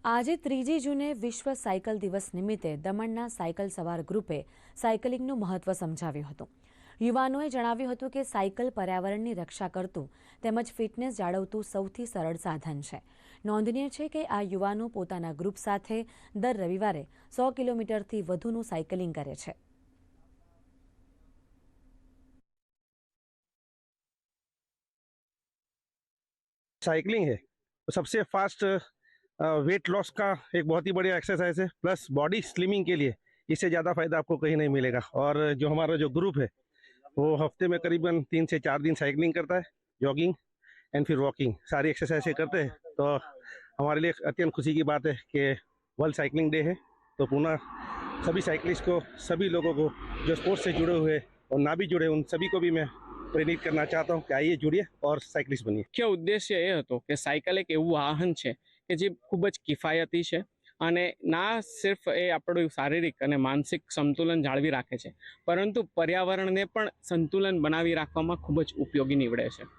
આજે 3 જૂને વિશ્વ સાયકલ દિવસ નિમિત્તે દમણના સાયકલ સવાર ગ્રુપે સાયકલિંગનું મહત્વ સમજાવ્યું હતું। યુવાનોએ જણાવ્યું હતું કે સાયકલ પર્યાવરણની રક્ષા કરતું તેમજ ફિટનેસ જાળવતું સૌથી સરળ સાધન છે। નોંધનીય છે કે આ યુવાનો પોતાના ગ્રુપ સાથે દર રવિવારે 100 કિલોમીટરથી વધુનું સાયકલિંગ કરે છે। साइकिलिंग है तो सबसे फास्ट वेट लॉस का एक बहुत ही बढ़िया एक्सरसाइज है, प्लस बॉडी स्लिमिंग के लिए इससे ज़्यादा फायदा आपको कहीं नहीं मिलेगा। और जो हमारा जो ग्रुप है वो हफ्ते में करीबन 3 से 4 दिन साइकिलिंग करता है, जॉगिंग एंड फिर वॉकिंग, सारी एक्सरसाइजें करते हैं। तो हमारे लिए अत्यंत खुशी की बात है कि वर्ल्ड साइकिलिंग डे है, तो पुनः सभी साइकिलिस्ट को, सभी लोगों को जो स्पोर्ट्स से जुड़े हुए और ना भी जुड़े उन सभी को भी मैं प्रेरित करना चाहता हूँ कि आइए जुड़िए और साइकिलिस्ट बनिए। मुख्य उद्देश्य એ હતો કે સાયકલ એક એવું વાહન છે કે જે ખૂબ જ કિફાયતી છે અને ના સિર્ફ એ આપણું શારીરિક અને માનસિક સંતુલન જાળવી રાખે છે, પરંતુ પર્યાવરણને પણ સંતુલન બનાવી રાખવામાં ખૂબ જ ઉપયોગી નીવડે છે।